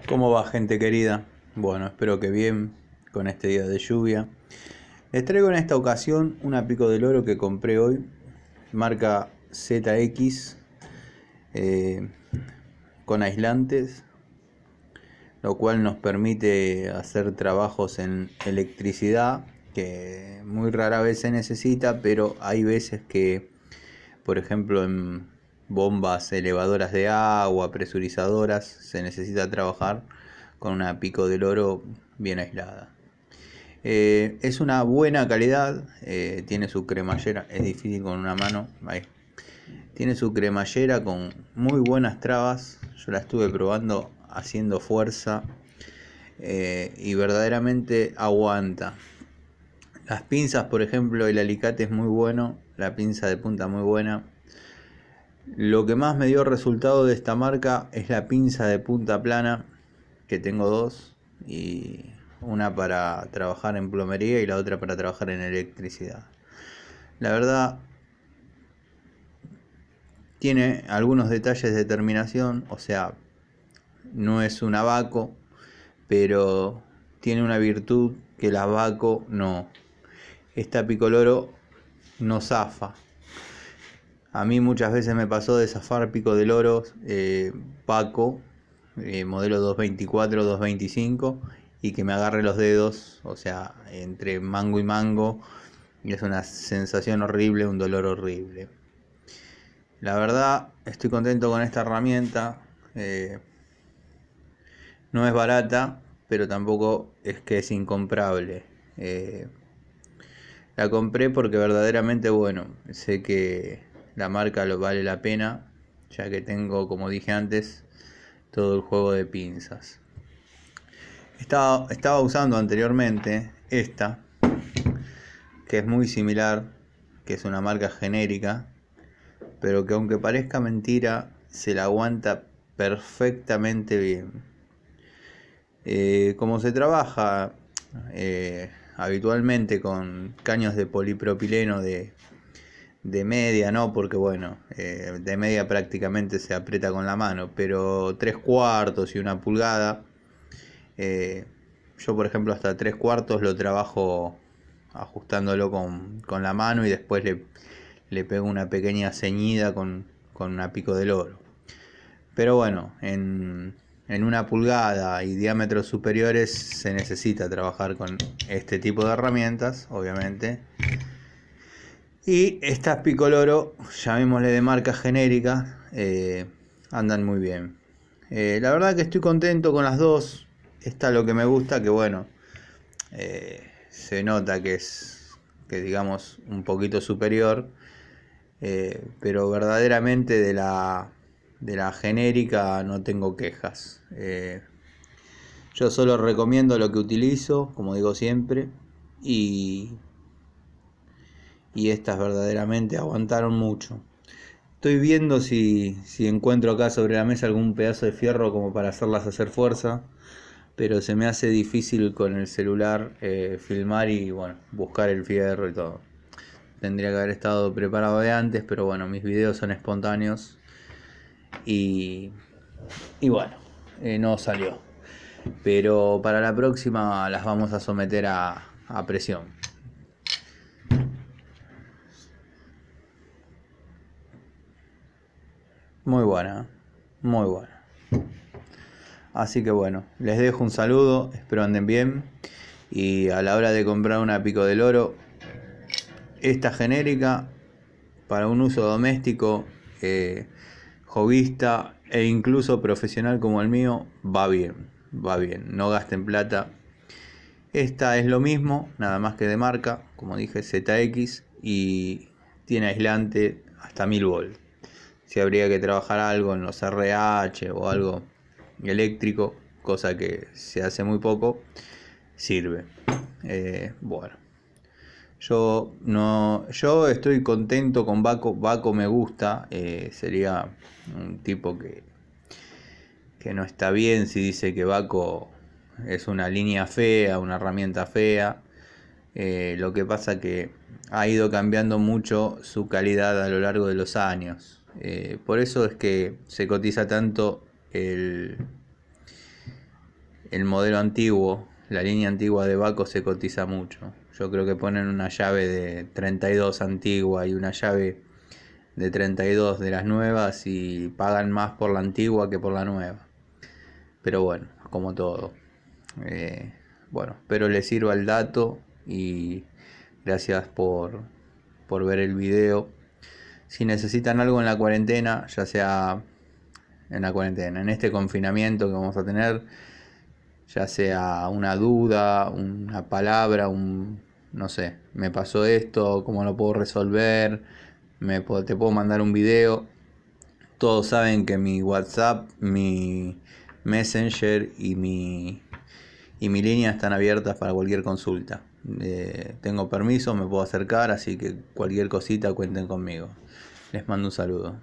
¿Cómo va, gente querida? Bueno, espero que bien con este día de lluvia. Les traigo en esta ocasión una pico del oro que compré hoy, marca ZX, con aislantes, lo cual nos permite hacer trabajos en electricidad que muy rara vez se necesita, pero hay veces que, por ejemplo, en bombas elevadoras de agua, presurizadoras, se necesita trabajar con una pico del oro bien aislada. Es una buena calidad, tiene su cremallera, es difícil con una mano, ahí. Tiene su cremallera con muy buenas trabas, yo la estuve probando haciendo fuerza y verdaderamente aguanta. Las pinzas, por ejemplo, el alicate es muy bueno, la pinza de punta muy buena. Lo que más me dio resultado de esta marca es la pinza de punta plana, que tengo dos, y una para trabajar en plomería y la otra para trabajar en electricidad. La verdad, tiene algunos detalles de terminación, o sea, no es un abaco, pero tiene una virtud que el abaco no. Esta picoloro no zafa. A mí muchas veces me pasó de zafar pico del oro Paco, modelo 224, 225, y que me agarre los dedos, o sea, entre mango y mango, y es una sensación horrible, un dolor horrible. La verdad, estoy contento con esta herramienta. No es barata, pero tampoco es que es incomprable. La compré porque verdaderamente, bueno, sé que la marca lo vale la pena, ya que tengo, como dije antes, todo el juego de pinzas. Estaba usando anteriormente esta, que es muy similar, que es una marca genérica, pero que aunque parezca mentira, se la aguanta perfectamente bien. Como se trabaja habitualmente con caños de polipropileno de media, no, porque bueno, de media prácticamente se aprieta con la mano, pero 3/4 y 1 pulgada, yo por ejemplo hasta 3/4 lo trabajo ajustándolo con la mano y después le pego una pequeña ceñida con una pico del oro. Pero bueno, en 1 pulgada y diámetros superiores se necesita trabajar con este tipo de herramientas, obviamente. Y estas picoloro, llamémosle de marca genérica, andan muy bien. La verdad que estoy contento con las dos. Esta lo que me gusta, que bueno, se nota que es, que digamos, un poquito superior. Pero verdaderamente de la genérica no tengo quejas. Yo solo recomiendo lo que utilizo, como digo siempre, y estas verdaderamente aguantaron mucho. Estoy viendo si encuentro acá sobre la mesa algún pedazo de fierro como para hacerlas hacer fuerza, pero se me hace difícil con el celular filmar y bueno, buscar el fierro y todo. Tendría que haber estado preparado de antes, pero bueno, mis videos son espontáneos y bueno, no salió. Pero para la próxima las vamos a someter a presión. Muy buena, muy buena. Así que bueno, les dejo un saludo, espero anden bien. Y a la hora de comprar una pico del oro, esta genérica para un uso doméstico, hobbyista e incluso profesional como el mío, va bien, no gasten plata. Esta es lo mismo, nada más que de marca, como dije, ZX, y tiene aislante hasta 1000 volts. Si habría que trabajar algo en los RH o algo eléctrico, cosa que se hace muy poco, sirve. Bueno, yo estoy contento con Baco. Baco me gusta, sería un tipo que no está bien si dice que Baco es una línea fea, una herramienta fea. Lo que pasa que ha ido cambiando mucho su calidad a lo largo de los años. Por eso es que se cotiza tanto el modelo antiguo, la línea antigua de Baco se cotiza mucho. Yo creo que ponen una llave de 32 antigua y una llave de 32 de las nuevas y pagan más por la antigua que por la nueva. Pero bueno, como todo. Bueno, espero les sirva el dato y gracias por ver el video. Si necesitan algo en la cuarentena, ya sea en la cuarentena, en este confinamiento que vamos a tener, ya sea una duda, una palabra, no sé, me pasó esto, cómo lo puedo resolver, te puedo mandar un video. Todos saben que mi WhatsApp, mi Messenger y mi línea están abiertas para cualquier consulta. Tengo permiso, me puedo acercar, así que cualquier cosita cuenten conmigo. Les mando un saludo.